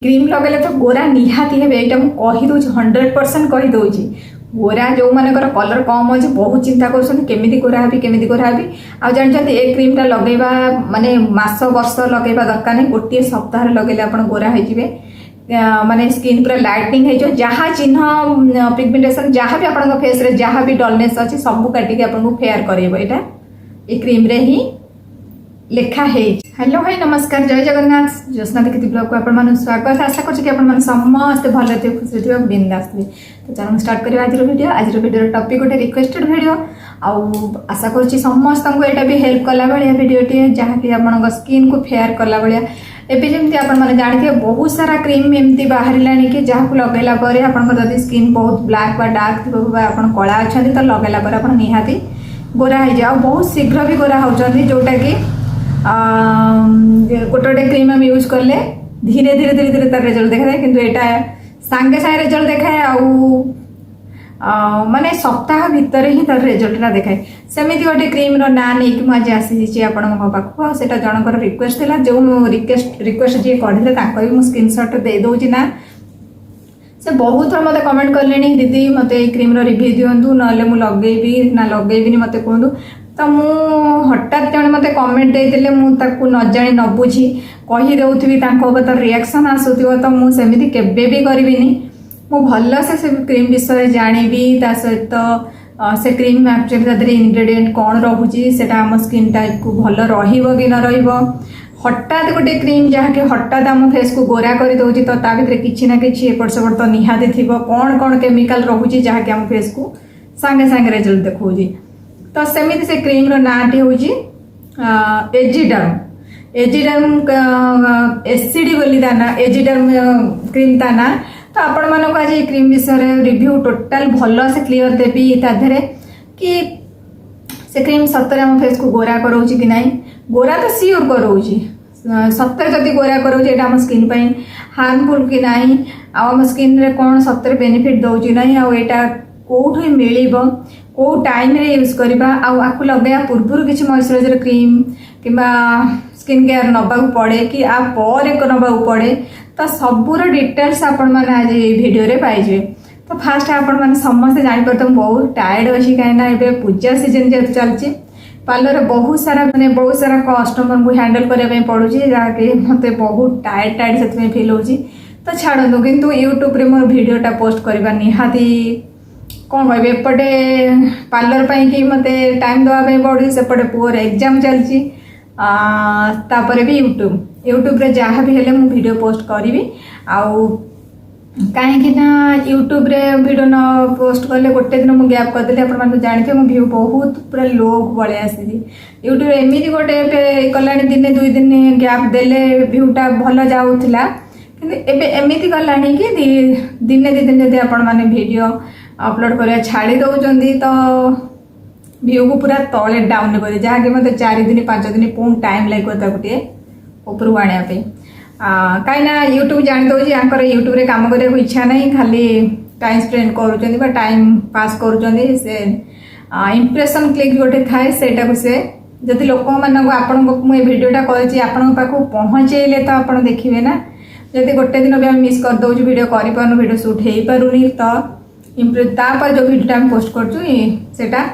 Cream लगेले तो गोरा निहाती हे यहाँ मुझे 100% कहीदे गोरा जो मानकर कलर कम अच्छे बहुत चिंता करमी गोरा हेबी केमी गोरा हेबी आ जानते ए क्रीमटा लगेगा माने मास वर्ष लगेगा दरकार नहीं गोटे सप्ताह लगे आप गोरा हो माने स्किन पूरा लाइटनिंग हो जहाँ चिन्ह पिगमेंटेशन जहाँ भी आप फेस रे जहाँ भी डलनेस अच्छे सब काटिक आपको फेयर कर क्रीम रे ही लेखा है। हेलो भाई नमस्कार जय जगन्नाथ ज्योत्ना दीक्षित ब्लॉग को आप स्वागत आशा कर समस्ते भल थे खुशी थे बिंदास थे तो चलो स्टार्ट करें आज वीडियो टॉपिक गोटे रिक्वेस्टेड वीडियो आशा कर समस्त को यहाँ भी हेल्प कला भाया वीडियोटे जहाँकि आप स्किन को फेयर कला भाया एवं जमी आप जानते बहुत सारा क्रीम एमती बाहर कि जहाँ को लगेला जब स्किन बहुत ब्लैक डार्क थी आप कला अच्छा तो लगेला आप निहाती गोरा हो बहुत शीघ्र भी गोरा होती जोटा कि गोटे गोटे क्रीम हम यूज कले धीरे धीरे धीरे धीरे तार रिजल्ट देखा है किंतु यहाँ सांगे सांगे रिजल्ट देखाए माने सप्ताह भितर ही तार रिजल्ट देखाए सेमती गोटे क्रीम ना नहीं मुझे आसी आपण पाखु से जनकर रिक्वेस्ट था जो रिक्वेस्ट जी करते भी स्क्रीनशॉट दे दूसरी ना से बहुत थर मत कमेंट कले दीदी मत क्रीम रिव्यू दिंतु ना लगे ना लगे मत कहतु तो मु हठात जन मत कमेंट देते मुझे न जानी न बुझी कहीदेवि तार रिएक्शन आसूब तो मुझे केवे भी करी मु भल से क्रीम विषय जानी ता सहित से क्रीम एक्चुअली इनग्रेडिएंट कौन रोचे से आम स्किन टाइप को भल कि न हठात गोटे क्रीम जहाँकि हठात आम फेस को गोरा कर दौर तो ता भर कि ना कि एपट सेपट तो निहाती थी कौन कौन केमिकल रोचे जहाँकि आम फेस को सांगे सांगे रिजल्ट देखा तो सेमती से क्रीम नाटी हूँ एजिडर्म एसिड बोली ता ना एजिडर्म क्रीम ता ना तो आपण मानक आज क्रीम विषय रिव्यू टोटाल भल से क्लीयर देवी ताधे कि से क्रीम सतरे आम फेस को गोरा कराऊँ कि ना गोरा तो सियोर कराऊँ सतरे जदि गोरा कराऊँ ये आम स्किन हार्मफुल कि ना आम स्किन रे कौन सतरे बेनिफिट दौर ना आईटा कौटी मिल कौ टाइम रे यूज करवा आपको लगे पूर्व किसी मॉइस्चराइजर क्रीम कि स्किन केयर नवाक पड़े कि आप नवाक पड़े तो सबूर डिटेल्स आपण मैंने आज वीडियो रे पाइजे। तो फास्ट आपण मैंने समस्ते जापर तो बहुत टायर्ड अच्छी कहीं पूजा सीजन जेहतु चलती पार्लर बहुत सारा मैंने बहुत सारा कस्टमर को हैंडल करने पड़ू जहाँकि मत बहुत टायर्ड टायर्ड से फिल हो तो छाड़ू किंतु यूट्यूब रे मोर वीडियोटा पोस्ट करवा निहाती कौन कह एपटे पार्लर कि मत टाइम देवाई पड़े सेपटे पुअर एग्जाम चलती तापर भी यूट्यूब रे जहाँ भी हेले मु वीडियो पोस्ट करी कहीं यूट्यूब रे वीडियो न पोस्ट कले गोटे दिन मुझे गैप करदेली आप जानते मो व्यू बहुत पूरा लो भाई आसी यूट्यूब एमती गोटे कला दिन दुई दिन गैप देले व्यूटा भल जाऊला कि एमती गला कि दिने दी दिन जब आपण मैंने वीडियो अपलोड करा छाड़ी दौरान तो व्यू को पूरा तले डाउन कर जहाँकि मतलब 4 दिन 5 दिन पुणी टाइम लगे गोटे उपरକୁ आने कहीं यूट्यूब जानी दौर यूट्यूब रे काम करने इच्छा नहीं खाली टाइम स्पेंड कर टाइम पास कर इम्प्रेशन क्लिक गोटे थाए से जदि लोक मान मुझे भिडियोटा कर पहुँचेले तो आप देखिए ना जदि गोटे दिन भी मिस कर दौर वीडियो कर वीडियो शूट हो पारूनी तो तापर जो वीडियोटा हम पोस्ट करटा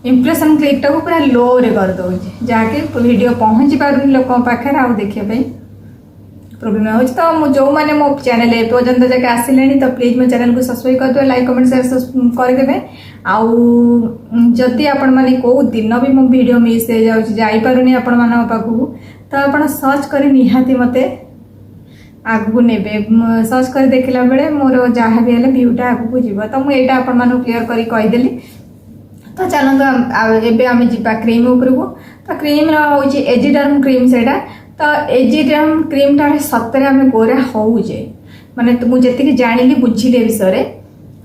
इम्प्रेशन क्लिकटा को पूरा लो रे कर दौर जहाँकि वीडियो पहुँची पारूनी लोक पाखे आउ देखिए प्रोब्लेम हो तो जो मैंने मो चैनल ए पर्यटन जाके आसिले तो प्लीज मो चैनल को सब्सक्राइब करदे लाइक कमेंट शेयर करदे आदि आपण मैंने कौ दिन भी मो वीडियो मिस हो जापारूनी आपण मान पाखु तो आप सर्च कर निहाती मते आगू ने सर्च कर देखला बेले मोर जहाँ भी है व्यूटा आगू जीव तो मुझे आपको क्लीयर करदेली तो चलते एवं आम जा क्रीम उपरको तो क्रीम हूँ एजिडर्म क्रीम से तो एजिडर्म क्रीमटा सतरे आम गोरा होजे माने तो मुझे जी जानी बुझिले विषय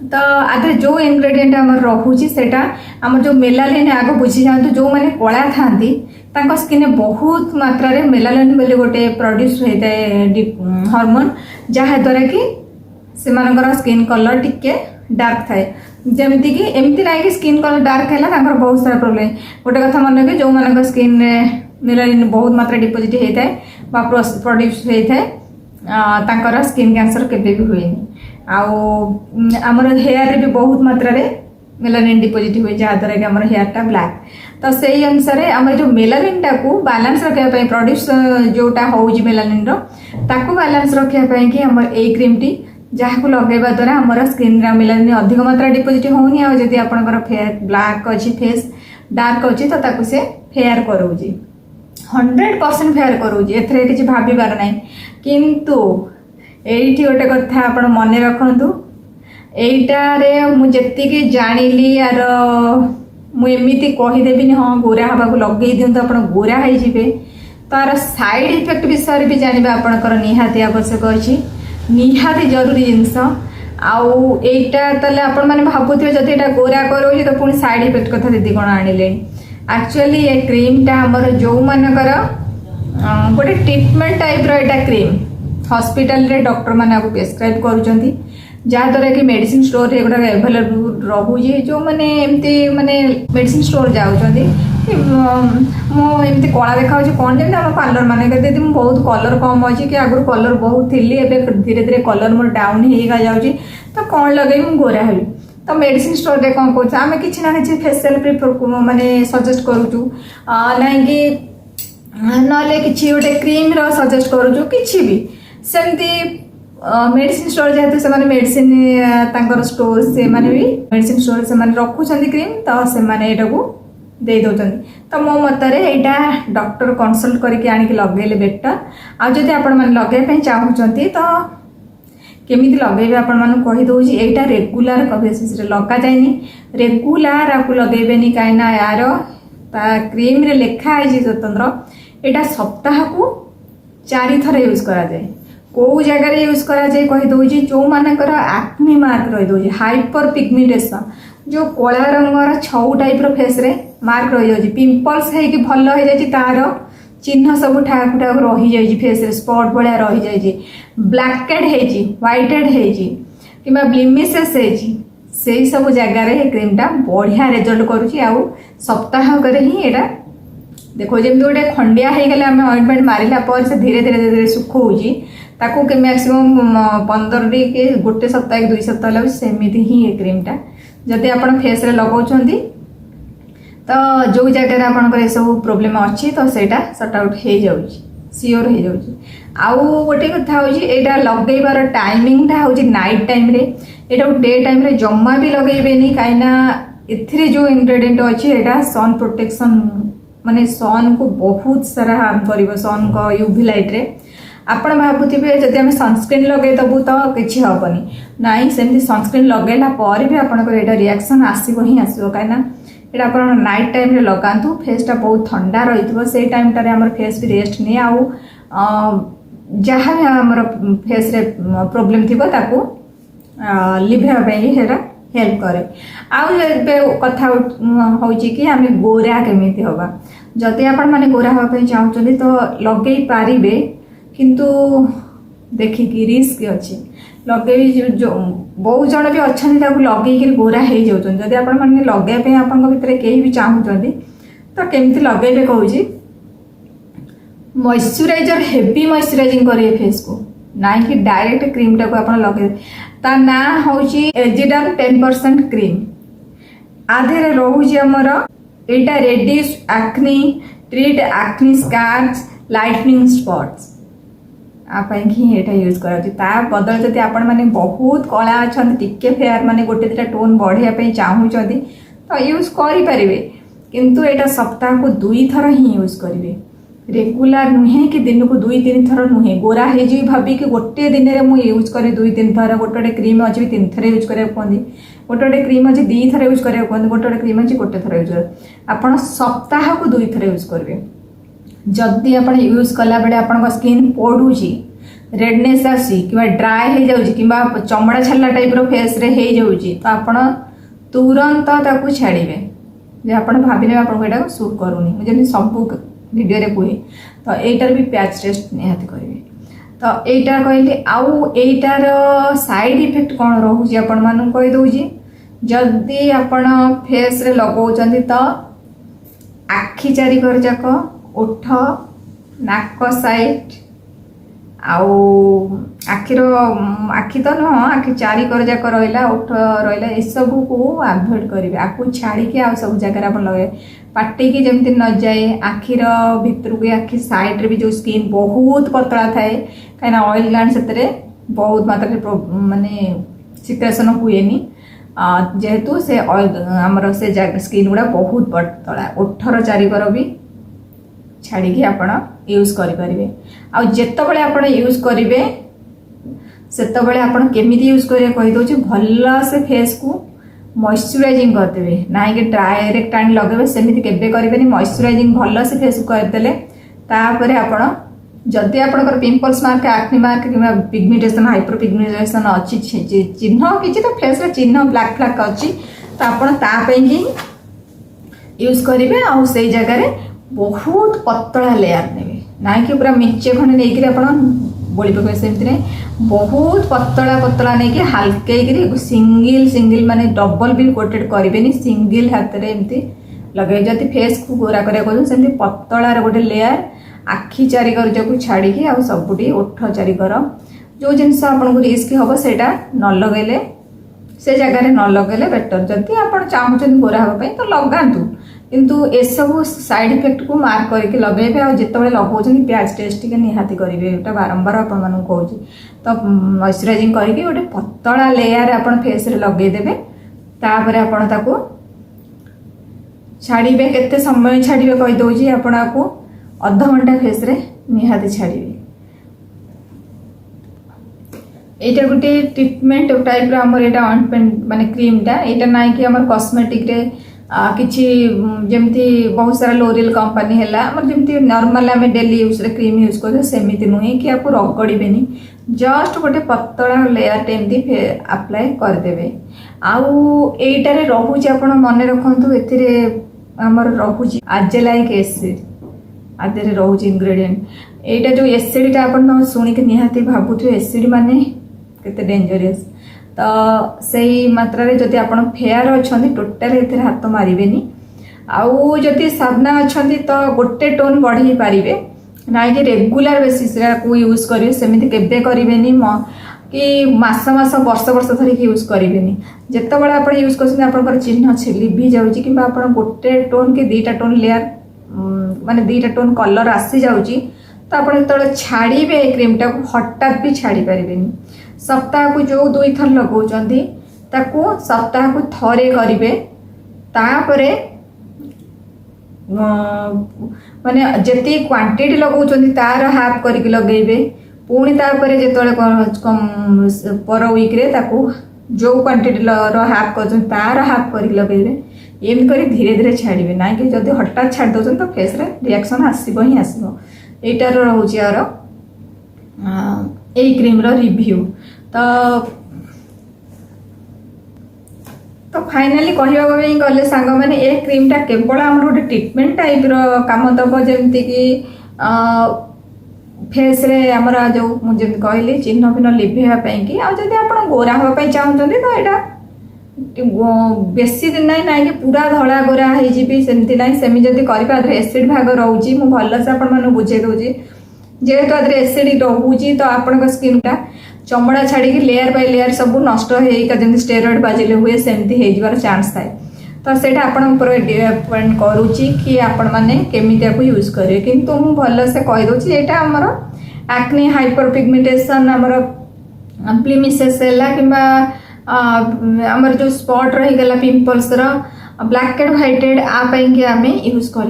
तो आधे जो इनग्रेडिएंट आम रोचे से आम जो मेलानिन आग बुझी जातु जो मैंने कला था स्किन बहुत मात्रा रे मेलानिन बोली गोटे प्रोड्यूस होता है हार्मोन जहाँ द्वारा कि से स्किन कलर टिके डार्क थाए जमती कि एमती ना कि स्किन कलर डार्क है बहुत सारा प्रोब्लेम गोटे कथा मन कि जो मान स्किन मेलानिन बहुत मात्रा डिपोजिट होता है प्रोड्यूस होता है तांकर स्किन कैंसर केबे भी हुएनी आमर हेयर रे भी बहुत मात्रा रे मेलानिन डिपोजिट हुए जहाँद्वारा कि आम हेयरटा ब्लैक तो से अनुसार आम जो मेलानिन टाक बालांस रखापी प्रोड्यूस जोटा हो मेलानिन ताकू बालांस रखापी कि आम ए क्रीम टी जहाँ को लगेवा द्वारा आमर स्किन मेलानिन अधिक मात्रा डिपोजिट होनी आदि आपंकर फेयर ब्लैक अच्छी फेस डार्क अच्छी तो ताकू से फेयर करोजी 100% फेयर करोजी एथरे किसी भाबार ना किंतु एठी गोटे कथा आपण मन रखु एटारे मुझे जानिली यार मुझे कहीदेवी हाँ गोरा हवा लगे दिंतु आप गोरा हो तार साइड इफेक्ट विषय भी जानवा आपंकर निहाती आवश्यक अच्छी निहाती जरूरी जिनस आईटा ताले आपण मैंने भावुवे जब यहाँ गोरा करोजी तो पुणी साइड इफेक्ट कथा दीदी कौन आनिले एक्चुअली ये क्रीमटा आमर जो मानकर गोटे ट्रिटमेंट टाइप रहा क्रीम हॉस्पिटल रे डॉक्टर मैंने आपको प्रेस्क्राइब करुँच जहाँद्वारा कि मेडिसिन स्टोर रे गुड़ा एभेलेबल रोचे जो मैंने एमती माने मेडिसिन स्टोर जाऊँगी मुझे कला देखा कौन जमी आम पार्लर मैंने कहते मुझे बहुत कलर कम अच्छी कि आगुरी कलर बहुत थी एवं धीरे धीरे कलर मोर डाउन होगा जाऊँगी तो कौन लगे मुझे गोरा हेबी तो मेडिसिन स्टोर रे कौन कौन आम कि ना फेशियल प्रिफर माने सजेस्ट करूँ ना कि ना कि गोटे क्रीम सजेस्ट करूँ कि भी सेमती मेडिसिन स्टोर जेहेतु से मेडिसिन तांकर स्टोर से माने भी मेडिसिन स्टोर से रखुच्च क्रीम तो से दे दौरान तो मो मतरे यहाँ डॉक्टर कंसल्ट करके आनिक लगे बेटर आदि आपण लगे चाहूँगी तो केमी लगे आपण कहीदे यहाँ रेगुलर बेसिस लगा जाए रेगुलर आपको लगेबे कहीं यार क्रीम रे लिखाई स्वतंत्र यहाँ सप्ताह को 4 थर यूज करा जाए कौ जगार यूज करा जाए कहीदे जो मानकर एक्ने मार्क रहीदे हाइपर पिगमेंटेशन जो कला रंगर छऊ टाइप फेस रे मार्क रही जाए पिंपल्स होगी भल हो जाए तार चिन्ह सब ठाक ठाक रही जाए फेस रे स्पॉट भाया रही जाए ब्लैकेड होती व्हाइटेड होती कि ब्लिमिशेस से सब जगार क्रीमटा बढ़िया रिजल्ट करुँची आउ सप्ताह करे ही यहाँ देखो जमी गोटे खंडिया हो गले आम ऑइंटमेंट मारिला पर से धीरे धीरे धीरे सुखी ताकू के मैक्सिमम 15 कि गोटे सप्ताह 2 सप्ताह लगे सेमती ही ये क्रीमटा जदि आप फेस रे लगाउछंती तो जो जगह आपंकर ये सब प्रोब्लेम अच्छी तो सेटा सॉर्ट आउट हो जाउची सियोर हो जाउची आउ गोटे कथा होची एटा लगेबार टाइमिंगटा होची नाइट टाइम रे एटा डे टाइम रे जम्मा भी लगेबेनी काइना एथिरे जो इंग्रेडिएंट अच्छी एटा सन प्रोटेक्शन माने सन को बहुत सारा हार्म करिवो सन को यूवी लाइट रे आपण भावुवे जदि आम सनस्क्रीन लगेदेबू तो किसी हेनी ना सेमती सनस्क्रीन लगेला पर भी आपंकर रिएक्शन आसो ही आसो कहीं यहाँ आप नाइट टाइम रे लगातु फेसटा बहुत ठंडा रही से टाइमटार आम फेस भी रेस्ट नहीं आउ जहाँ भी आम फेस रे प्रोब्लेम थी ताकू लिभेवाई हेल्प करे आउ कथा हूँ कि आम गोरा केमी हवा जदि आपण मैंने गोरा हाँपाई चाहूँगी तो लगे पारे किंतु देखिकी रिस्क अच्छी लगे जो बहुत जन भी अच्छा लगे गोरा हो जाती जदि आप लगे आप भितर कहीं भी चाहूँगी तो केमती लगे कहूँ मॉइस्चराइजर हेवी मॉइस्चराइजिंग करे फेस को ना कि डायरेक्ट क्रीम टाक आप लगे ता ना हूँ एजिडल 10% क्रीम आधे रोचे आमर यहाँ reddish acne treat acne scars lightening spots यहाँ यूज करा बदल जब आपण मैंने बहुत कला अच्छा टिके फेयर माने गोटे 2टा टोन बढ़ाई चाहूँगी तो यूज करें किंतु यहाँ सप्ताह को 2 थर ही यूज करेंगे रेगुलर नुहे कि दिन को 2-3 थर नुहे गोरा हो भाविक गोटे दिन में मुझे यूज करे 2-3 थर गोटे क्रीम अच्छी 3 थर यूज करा कहते गोटे क्रीम अच्छी 2 थर यूज करा कहते गोटे क्रीम अच्छी गोटे थर यूज कर आप सप्ताह को 2 थर यूज करेंगे जदि आप यूज कला बेले आप स्किन पड़ुची रेडनेस आसी कि ड्राए हो जाऊँगी कि चमड़ा छाला टाइप फेस रे हो जाऊँगी तो आप तुरंत ताकू छाड़े आप भाविले आपको सूट करूनी मुझे सब वीडियो रे कहे तो यहीटार भी पैच टेस्ट निहाती करेंगे तो यहीटा कहली आउ यहीटार साइड इफेक्ट कौन रोचे आपण मानू कहीदे जदि आपण फेस रे लगाउछंती तो आखि चारिकर जाक ओठ नाक साइड आउ आखिर आखि तो नुह आखि चारिकर जाक रहा ओठ रहा ये सब को आभोड करेंगे आपको छाड़ी आ सब जगह आप लगे पार्टी की जमी न जाए आखिर भितर को आखि साइड भी जो स्किन बहुत पतला थाए कहीं ऑयल ग्लैंड से बहुत मात्रा माने सिक्रेशन हुए जेहेतु से आमर से स्किन गुड़ा बहुत पतला ओठर चारिकर भी छाड़ी आपण यूज करेंगे आउ जितेबाला आपण यूज करेंगे सेतबेले आपण केमिति यूज करिया कहि दोछि भल से फेस को मॉइस्चराइजिंग करदेबे ना कि डायरेक्ट आनी लगेबे सेमिति केबे करिबेनी मॉइस्चराइजिंग भल से फेस को करदेले तापरे आपण जदि आपनकर पिंपल्स मार्क एक्ने मार्क किबा पिगमेंटेशन हाइपर पिगमेंटेशन अछि चिन्ह किछि तो फेस रे चिन्ह ब्लैक फ्लैक अछि तो आपण ता पई यूज करिवे आ से जगह रे बहुत पतला लेयर नेबे ना कि पूरा मिर्चे खंडे नहीं कि आपण बोली पके सेमति नहीं बहुत पतला पतला नहीं कि हल्के सिंगल सिंगल माने डबल भी कोटेड करेंगे सिंगल हाथ रे एमती लगे जदि फेस को गोरा करिया सेमति पतला रे गोटे लेयर आखि चारिकर जो छाड़ी आ सबुटी ओठ चारिकर जो जिनस आपको रिस्क हम सेटा न लगेले से जगह न लगेले बेटर जदि आप चाहते गोरा हाँपाई तो लगातु किंतु ए सब साइड इफेक्ट को मार्क करके लगेबे आ जितेबाला लगाउछन प्याज टेस्ट टिके निहाती करेंगे एटा बारंबार आपण मानू कहूँ तो मॉइस्चराइजिंग करके गोटे पतला लेयर आपण फेस रे लगे देबे तापर आपण ताको छाड़ीबे केते समय छाड़ीबे कहि दोजी आपण आपको अध घंटा फेस रे निहाती छाड़ीबे एटा गोटे ट्रीटमेंट टाइप रो हमर एटा ऑइंटमेंट माने क्रीम टा एटा नाइ कि हमर कॉस्मेटिक रे किछि जेमती बहुत सारा लोरियल कंपनी है जमी नॉर्मल आम डेली यूज रे क्रीम यूज कर सेमती नुहे कि आपको रगड़बेनी जस्ट गोटे पतला लेयर टेमती अप्लाई करदेवे आउ एटारे रोचे आप मन रखु एमर रोचे आजेलाइक एसिड आदि रोचे इनग्रेडिएंट एटा जो एसिडटा आप शुणिक निहाती भावुथे एसिड माने केते डेंजरस तो सही मात्रा रे जदि आपण फेयर अछंती टोटल एथे हाथ मारिबेनी आउ जदि साबना अछंती तो गोटे टोन बढ़ी पारिबे ना कि रेगुलर बेसिस रे को यूज करिवे सेमिति केबे करिवेनी कि मास मास वर्ष वर्ष धरि यूज करिवेनी जेतेबेला आपण यूज करछन आपनकर चिन्ह छिली भी जाउची कि आपण गोटे टोन के दीटा टोन लेयर माने दीटा टोन कलर आसी जाउची तो आपण तळे छाड़ीबे क्रीम टा को हठात भी छाड़ी पारिबेनी सप्ताह को जो 2 थर लगाउचंती ताको सप्ताह को थरे करिवे तापरे माने जति क्वांटिटी लगाउचंती तार हाफ करके लगेबे पुणी तापरे जेतले पर वीक रे ताको जो क्वांटिटी रो हाफ कर तार हाफ करके लगेबे एम करी धीरे धीरे छाड़ीबे ना कि जदि हठात छाड़ दउचन तो फेस रे रिएक्शन आसीबो ही आसीबो एटार रहउची आरो ए क्रीम रो रिव्यू तो फाइनाली कहवा गले सांग मैंने ए क्रीम टा केवल आम गोटे ट्रीटमेंट टाइप रो काम दब जमती कि फेस रे आमर जो मुझे कहली चिन्ह फिन्ह लिभेवाई कि आदि आप गोरा हाँपाई चाहते तो यहाँ बेसी दिन ना कि पूरा धड़ा गोरा होमती ना सेमी जदि कर एसिड भाग रोचे मुझे भलसे आप बुझे दूसरी जेहेतु आदि एसिड रोचे तो आपण स्किन टा चमड़ा छाड़ी लेयर बाय लेयर सब नष्ट होमती स्टेरॉइड बाजिले हुए सेमती हो चांस थाए तो सेटा आपण डिपेंड करुच्ची कि आपण मैंने केमिति यूज करेंगे किंतु मु भल से कहीदे यहाँ आमर एक्ने हाइपर पिगमेंटेशन आमर प्लीमिसेस कि आमर जो स्पॉट रहीगला पिंपल्स ब्लैक एंड व्हाइटेड आपाई आम यूज कर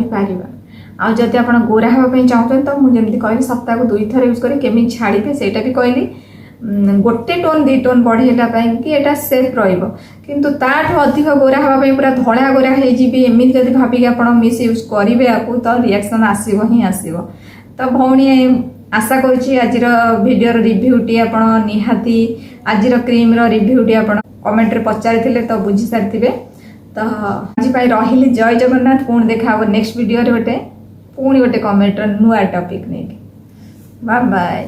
आदि आप गोरा हाँपाई चाहते तो मुझे कहली सप्ताह को 2 थर यूज करें केमी छाड़े सेटा भी कहली गोटे टोन 2 टोन बढ़ेगा कि एटा सेफ रहिबो किंतु ताठू अधिक गोरा हाँपाई पूरा धड़ा गोरा होमती जब भाविक आप मिस यूज करेंगे आपको तो रिएक्शन आसब ही आसब तो भौणी आशा करुँची आज भिडियो रिव्यूटी आप निहाती आज क्रीम रिव्यूटी आप कमेंट रे पचारि तो बुझी सारी तो आज रही जय जगन्नाथ पुणी देखा नेक्स्ट वीडियो गोटे पुणी गोटे कमेंट नुआ टॉपिक नहीं बाय बाय।